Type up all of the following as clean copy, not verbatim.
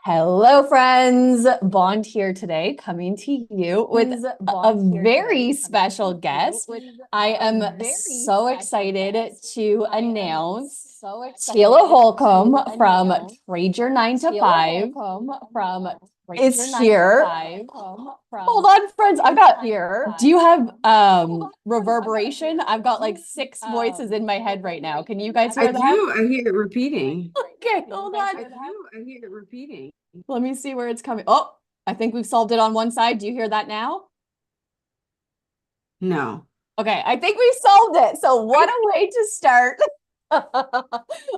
Hello, friends. Bond here today, coming to you with a very special guest. I am so excited to announce Tela Holcomb from Trade Your 9 to 5 is here. Hold on, friends. I've got here. Do you have reverberation? I've got like six voices in my head right now. Can you guys hear I that? do. I hear it repeating. Okay, hold on. I hear it repeating. Let me see where it's coming. Oh, I think we've solved it on one side. Do you hear that now? No. Okay, I think we solved it. So what a way to start.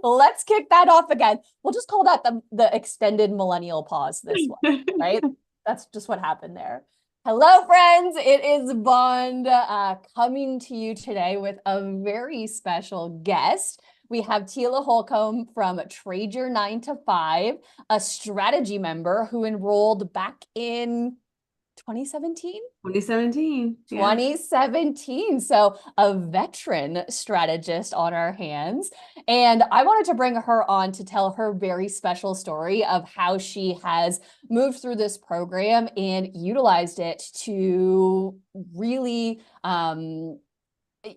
Let's kick that off again. We'll just call that the extended millennial pause this one, right? That's just what happened there. Hello, friends. It is Bond coming to you today with a very special guest. We have Tela Holcomb from Trade Your 9 to 5, a StrADegy member who enrolled back in 2017? 2017. Yeah. 2017. So a veteran strategist on our hands. And I wanted to bring her on to tell her very special story of how she has moved through this program and utilized it to really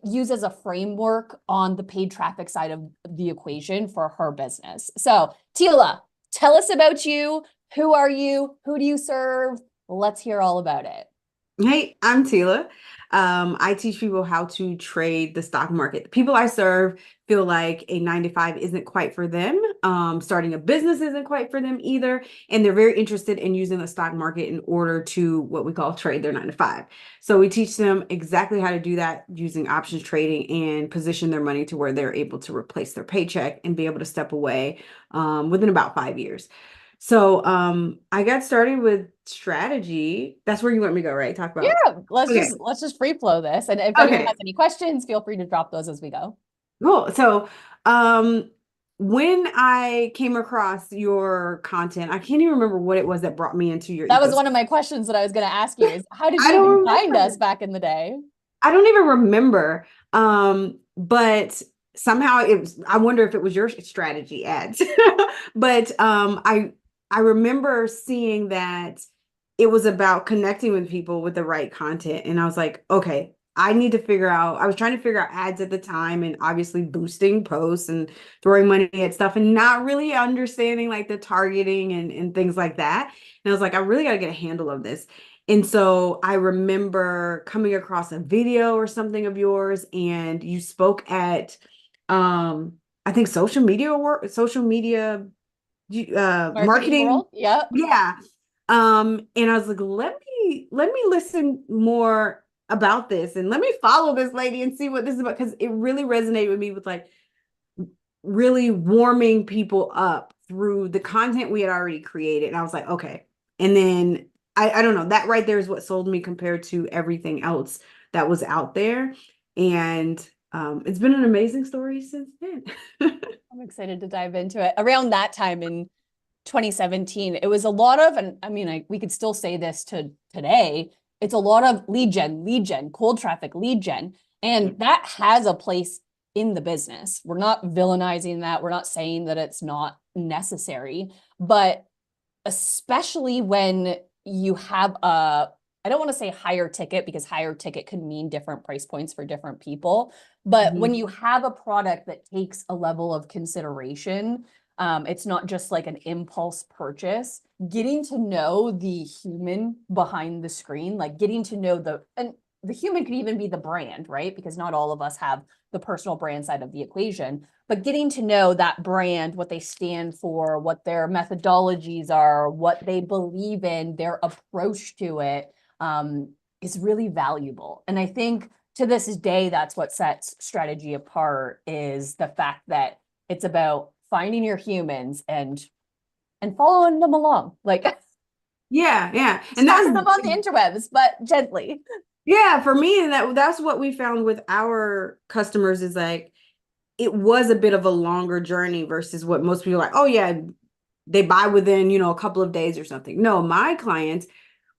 use as a framework on the paid traffic side of the equation for her business. So Tela, tell us about you. Who are you? Who do you serve? Let's hear all about it. Hey, I'm Tela. I teach people how to trade the stock market. The people I serve feel like a 9 to 5 isn't quite for them. Starting a business isn't quite for them either. And they're very interested in using the stock market in order to what we call trade their 9 to 5. So we teach them exactly how to do that using options trading and position their money to where they're able to replace their paycheck and be able to step away within about 5 years. So I got started with StrADegy. That's where you want me to go, right? Talk about. Yeah, Okay. let's just free flow this. And if anyone Okay. has any questions, feel free to drop those as we go. Cool. So um when I came across your content, I can't even remember what it was that brought me into your That was ecosystem. one of my questions that I was going to ask you is how did I you even don't find us remember. back in the day? I don't even remember. But somehow I wonder if it was your StrADegy ads. But I remember seeing that it was about connecting with people with the right content. And I was like, okay, I need to figure out, I was trying to figure out ads at the time and obviously boosting posts and throwing money at stuff and not really understanding like the targeting and things like that. And I was like, I really got to get a handle of this. And so I remember coming across a video or something of yours, and you spoke at I think social media Marketing marketing. world? Yep. Yeah. And I was like, let me listen more about this and let me follow this lady and see what this is about because it really resonated with me with like really warming people up through the content we had already created. And I was like, okay. And then I don't know, that right there is what sold me compared to everything else that was out there. And it's been an amazing story since then. I'm excited to dive into it. Around that time in 2017, it was a lot of, and I mean, we could still say this to today, it's a lot of lead gen, cold traffic, lead gen. And that has a place in the business. We're not villainizing that. We're not saying that it's not necessary, but especially when you have I don't want to say higher ticket because higher ticket could mean different price points for different people. But when you have a product that takes a level of consideration, it's not just like an impulse purchase. Getting to know the human behind the screen, like getting to know and the human could even be the brand, right? Because not all of us have the personal brand side of the equation, but getting to know that brand, what they stand for, what their methodologies are, what they believe in, their approach to it, is really valuable. And I think to this day, that's what sets StrADegy apart is the fact that it's about finding your humans and following them along, like Yeah. And stalking them on the interwebs, but gently. yeah, for me, and that's what we found with our customers is like it was a bit of a longer journey versus what most people are like, oh yeah, they buy within, a couple of days or something. No, my clients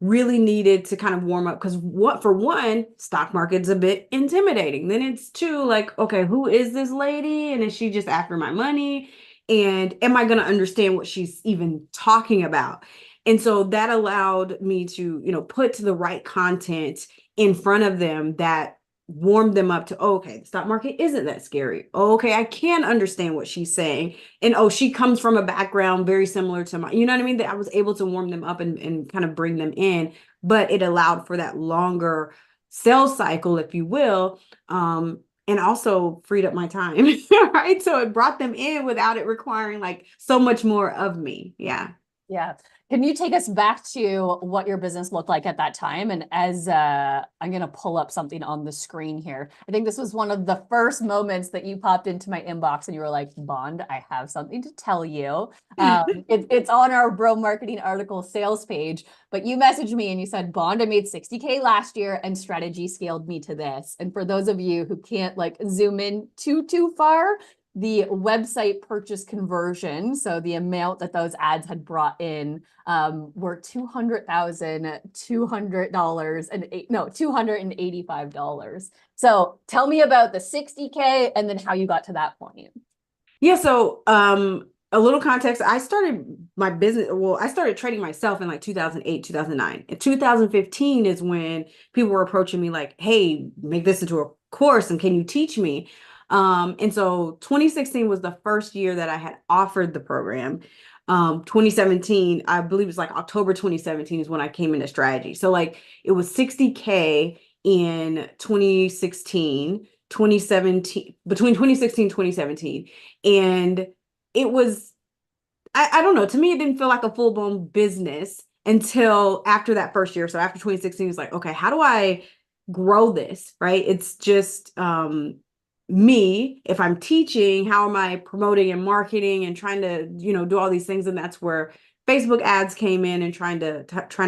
really needed to kind of warm up because what for one, stock market's a bit intimidating. Then it's two, like, okay, who is this lady? And is she just after my money? And am I going to understand what she's even talking about? And so that allowed me to, put the right content in front of them that warmed them up to, oh, okay, the stock market isn't that scary. Oh, okay, I can understand what she's saying. And oh, she comes from a background very similar to mine. You know what I mean? That I was able to warm them up and kind of bring them in, but it allowed for that longer sales cycle, if you will. And also freed up my time, right? So it brought them in without it requiring like so much more of me. Yeah. Yeah. Can you take us back to what your business looked like at that time? And as I'm going to pull up something on the screen here. I think this was one of the first moments that you popped into my inbox and you were like, Bond, I have something to tell you. It's on our Bro Marketing article sales page, but you messaged me and you said, Bond, I made 60K last year and StrADegy scaled me to this. And for those of you who can't like zoom in too far, the website purchase conversion, so the amount that those ads had brought in, were $285. So tell me about the 60K and then how you got to that point. Yeah, so a little context. I started my business, well, I started trading myself in like 2008, 2009. In 2015 is when people were approaching me like, hey, make this into a course and can you teach me? And so 2016 was the first year that I had offered the program. 2017, I believe it's like October 2017 is when I came into StrADegy. So like it was 60K in 2016, 2017, between 2016 and 2017. And it was, I don't know, to me, it didn't feel like a full-blown business until after that first year. So after 2016, it's like, okay, how do I grow this, right? It's just me. If I'm teaching, how am I promoting and marketing and trying to, do all these things? And that's where Facebook ads came in and trying to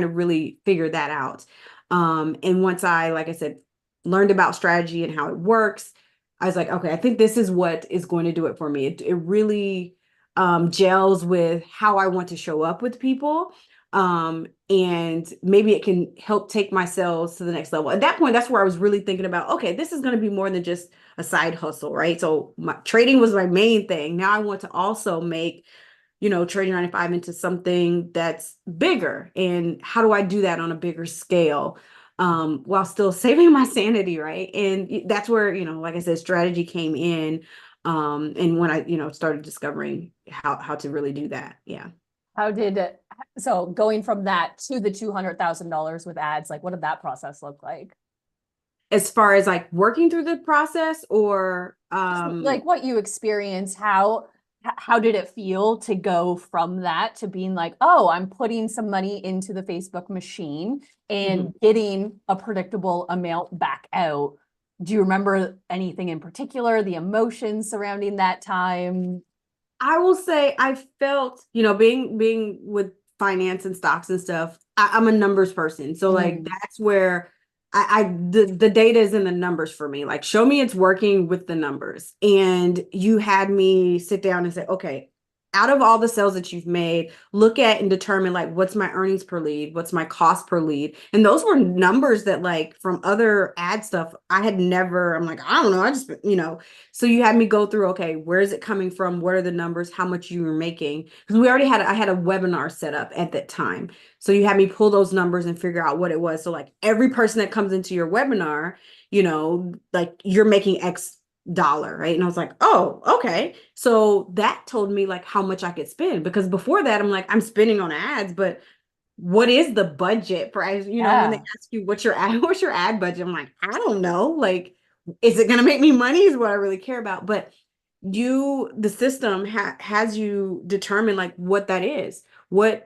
really figure that out. And once I, like I said, learned about StrADegy and how it works, I was like, okay, I think this is what is going to do it for me. It really gels with how I want to show up with people. And maybe it can help take my sales to the next level. At that point, that's where I was really thinking about, okay, this is going to be more than just a side hustle, right? So my trading was my main thing. Now I want to also make, Trading 95 into something that's bigger. And how do I do that on a bigger scale? While still saving my sanity, right? And that's where, like I said, StrADegy came in. And when I, started discovering how to really do that. Yeah. So going from that to the $200,000 with ads, like what did that process look like? As far as like working through the process or like what you experienced, how did it feel to go from that to being like, oh, I'm putting some money into the Facebook machine and getting a predictable amount back out? Do you remember anything in particular, the emotions surrounding that time? I will say I felt, being with finance and stocks and stuff, I'm a numbers person. So like that's where the data is in the numbers for me. Like show me it's working with the numbers. And you had me sit down and say, okay, out of all the sales that you've made, look at and determine like what's my earnings per lead, what's my cost per lead. And those were numbers that like from other ad stuff, I had never, I'm like, I don't know. I just, so you had me go through, okay, where is it coming from? What are the numbers? How much you were making? Because I had a webinar set up at that time. So you had me pull those numbers and figure out what it was. So like every person that comes into your webinar, like you're making X dollar, right? And I was like, oh, okay. So that told me like how much I could spend, because before that, I'm like, I'm spending on ads, but what is the budget for ads? When they ask you what's your ad budget, I'm like, I don't know. Like, is it gonna make me money is what I really care about. But the system has you determine like what that is.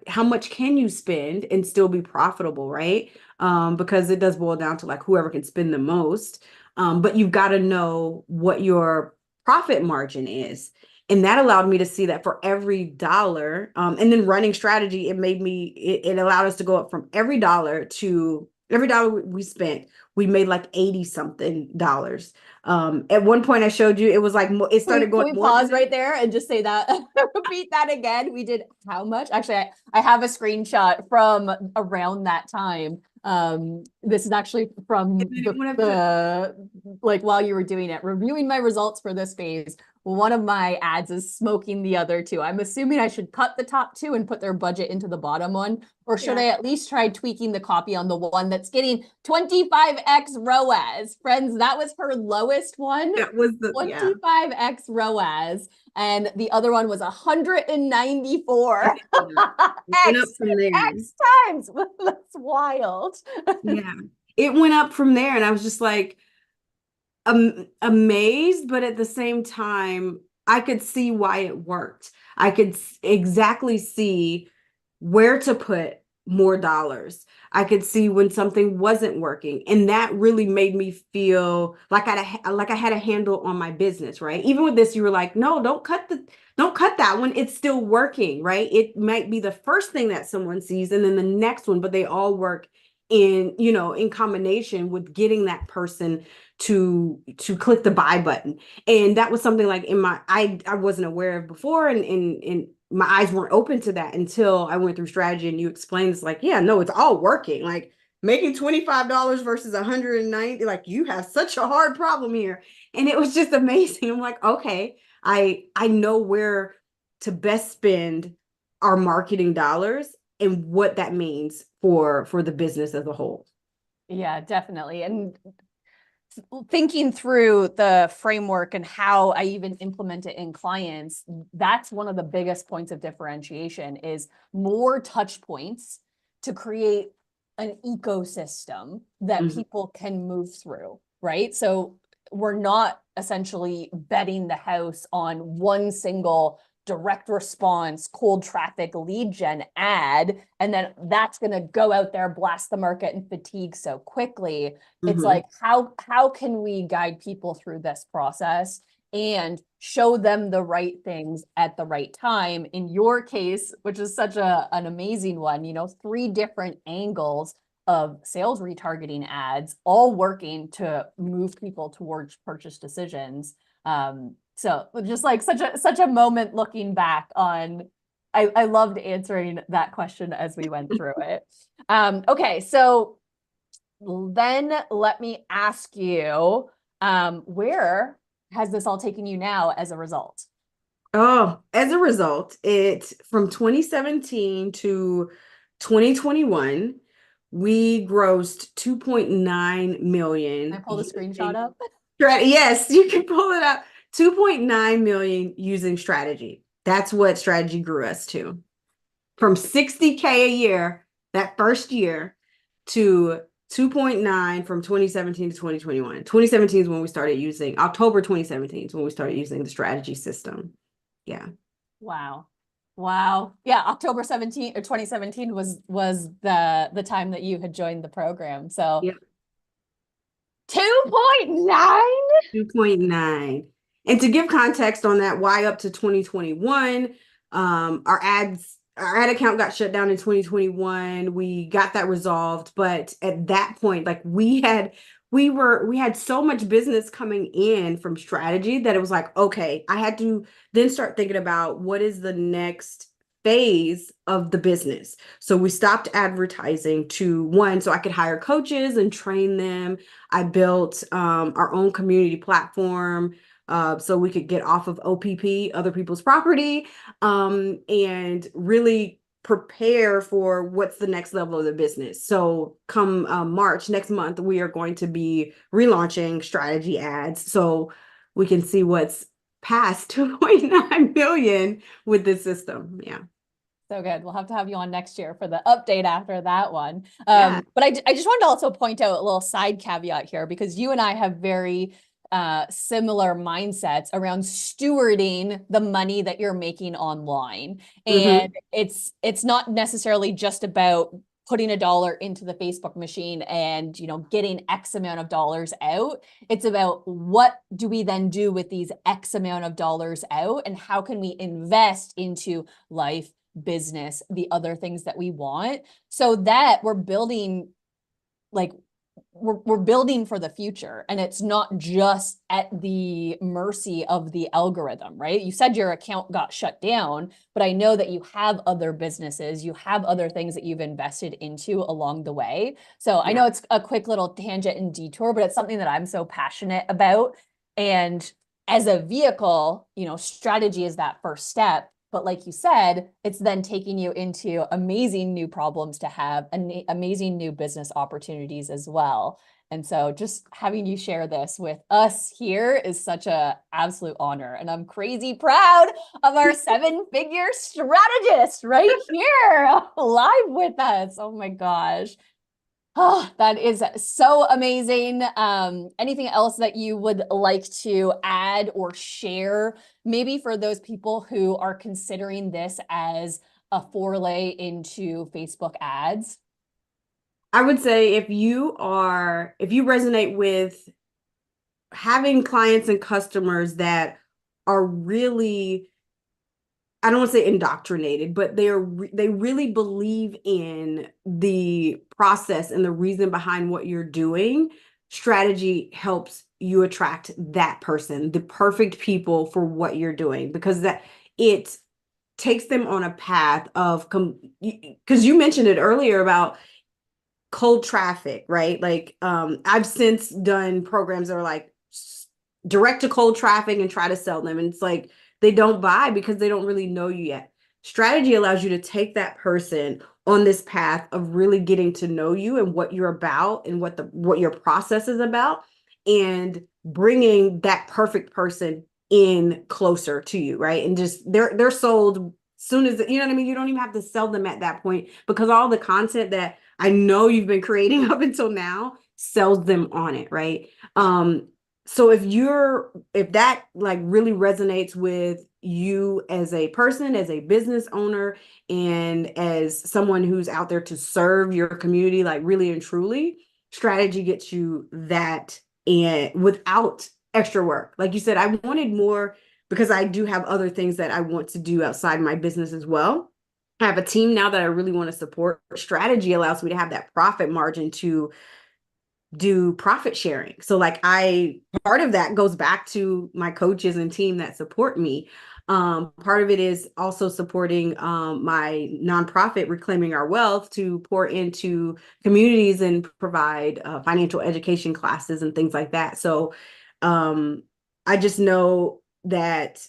How much can you spend and still be profitable, right? Because it does boil down to like whoever can spend the most. But you've got to know what your profit margin is. And that allowed me to see that for every dollar, and then running StrADegy, it allowed us to go up from every dollar we spent, we made like 80 something dollars. At one point I showed you, it was like, it started going. Can we pause right there and just say that, repeat that again? We did how much? Actually, I have a screenshot from around that time. This is actually from the like while you were doing it, reviewing my results for this phase. one of my ads is smoking the other two. I'm assuming I should cut the top two and put their budget into the bottom one, or should Yeah. I at least try tweaking the copy on the one that's getting 25x ROAS? Friends, that was her lowest one. That was the 25x ROAS, and the other one was 194. went up from there. X times. That's wild. Yeah, it went up from there, and I was just like amazed, but at the same time, I could see why it worked. I could exactly see where to put more dollars. I could see when something wasn't working, and that really made me feel like I had a handle on my business, right? Even with this, you were like, no, don't cut that one. It's still working, right? It might be the first thing that someone sees and then the next one, but they all work in combination with getting that person to click the buy button. And that was something like I wasn't aware of before, and my eyes weren't open to that until I went through StrADegy and you explained it's like, yeah, no, it's all working. Like making $25 versus 190, like you have such a hard problem here. And it was just amazing. I'm like, okay, I know where to best spend our marketing dollars and what that means for the business as a whole. Yeah, definitely. And thinking through the framework and how I even implement it in clients, that's one of the biggest points of differentiation is more touch points to create an ecosystem that people can move through, right? So we're not essentially betting the house on one single direct response, cold traffic lead gen ad, and then that's going to go out there, blast the market and fatigue so quickly. It's like, how can we guide people through this process and show them the right things at the right time? In your case, which is such an amazing one, 3 different angles of sales retargeting ads, all working to move people towards purchase decisions. So just like such a moment looking back on, I loved answering that question as we went through it. Okay, so then let me ask you, where has this all taken you now as a result? Oh, as a result, from 2017 to 2021, we grossed 2.9 million. Can I pull the screenshot up? Yes, you can pull it up. 2.9 million using StrADegy. That's what StrADegy grew us to. From 60K a year that first year to 2.9 from 2017 to 2021. 2017 is when we started using, October 2017 is when we started using the StrADegy system. Yeah. Wow. Yeah, October 17 or 2017 was the time that you had joined the program. So Yep. 2.9? 2.9. And to give context on that, why up to 2021, our ad account got shut down in 2021. We got that resolved, but at that point, like we had so much business coming in from StrADegy that it was like, okay, I had to then start thinking about what is the next phase of the business. So we stopped advertising so I could hire coaches and train them. I built our own community platform so we could get off of OPP, other people's property, and really prepare for what's the next level of the business. So come March next month, we are going to be relaunching StrADegy ads so we can see what's past 2.9 billion with this system. Yeah. So good. We'll have to have you on next year for the update after that one. Yeah. But I just wanted to also point out a little side caveat here, because you and I have very similar mindsets around stewarding the money that you're making online. And it's not necessarily just about putting $1 into the Facebook machine and, getting X amount of dollars out. It's about what do we then do with these X amount of dollars out, and how can we invest into life, business, the other things that we want, so that we're building, like we're building for the future, and it's not just at the mercy of the algorithm, right? You said your account got shut down, but I know that you have other businesses, you have other things that you've invested into along the way. So I know it's a quick little tangent and detour, but it's something that I'm so passionate about. And as a vehicle, StrADegy is that first step. But like you said, it's then taking you into amazing new problems to have, amazing new business opportunities as well. And so just having you share this with us here is such a absolute honor. And I'm crazy proud of our 7-figure strategist right here live with us. Oh my gosh. Oh, that is so amazing. Anything else that you would like to add or share, maybe for those people who are considering this as a foray into Facebook ads? I would say if you resonate with having clients and customers that are really, I don't want to say indoctrinated, but they really believe in the process and the reason behind what you're doing, StrADegy helps you attract that person, the perfect people for what you're doing, because that it takes them on a path of, because you mentioned it earlier about cold traffic, right? Like I've since done programs that are like direct to cold traffic and try to sell them. And it's like they don't buy because they don't really know you yet. StrADegy allows you to take that person on this path of really getting to know you and what you're about and what your process is about, and bringing that perfect person in closer to you, right? And just they're sold soon as, you know what I mean? You don't even have to sell them at that point, because all the content that I know you've been creating up until now sells them on it, right? So if that like really resonates with you as a person, as a business owner, and as someone who's out there to serve your community, like really and truly, StrADegy gets you that, and without extra work. Like you said, I wanted more because I do have other things that I want to do outside my business as well. I have a team now that I really want to support. StrADegy allows me to have that profit margin to do profit sharing. So like part of that goes back to my coaches and team that support me. Part of it is also supporting my nonprofit, Reclaiming Our Wealth, to pour into communities and provide financial education classes and things like that. So I just know that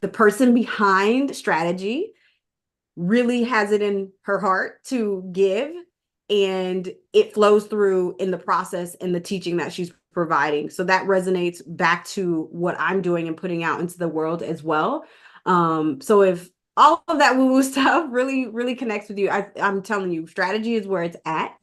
the person behind StrADegy really has it in her heart to give, and it flows through in the process and the teaching that she's providing. So that resonates back to what I'm doing and putting out into the world as well. So if all of that woo-woo stuff really, really connects with you, I'm telling you, StrADegy is where it's at.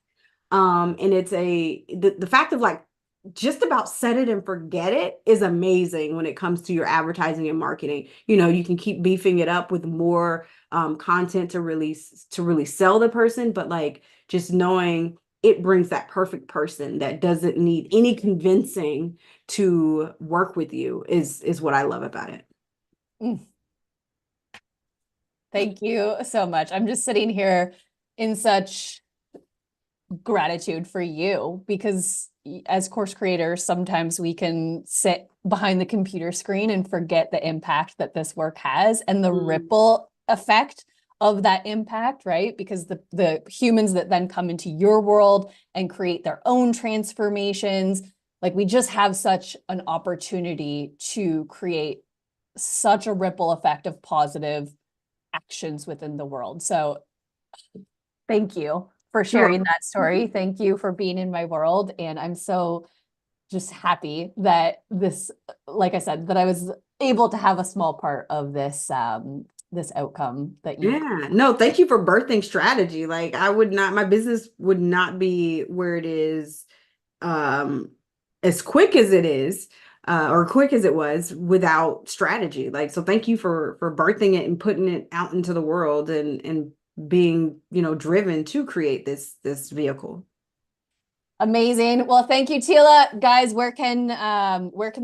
And it's the fact of like just about set it and forget it is amazing when it comes to your advertising and marketing. You can keep beefing it up with more content to really sell the person, but like just knowing it brings that perfect person that doesn't need any convincing to work with you is what I love about it. Mm. Thank you so much. I'm just sitting here in such gratitude for you, because as course creators, sometimes we can sit behind the computer screen and forget the impact that this work has and the ripple effect of that impact, right? Because the humans that then come into your world and create their own transformations, like we just have such an opportunity to create such a ripple effect of positive actions within the world. So thank you for sharing that story. Thank you for being in my world. And I'm so just happy that this, like I said, that I was able to have a small part of this this outcome that you. Yeah, no, thank you for birthing StrADegy. Like my business would not be where it is as quick as it is, or quick as it was without StrADegy. Like, so thank you for birthing it and putting it out into the world, and being, driven to create this vehicle. Amazing. Well, thank you, Tela. Guys, where can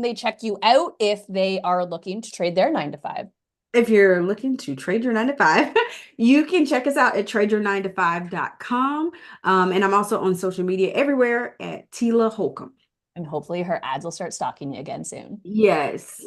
they check you out if they are looking to trade their 9 to 5? If you're looking to trade your 9 to 5, you can check us out at tradeyour9to5.com. And I'm also on social media everywhere at Tela Holcomb. And hopefully her ads will start stalking you again soon. Yes.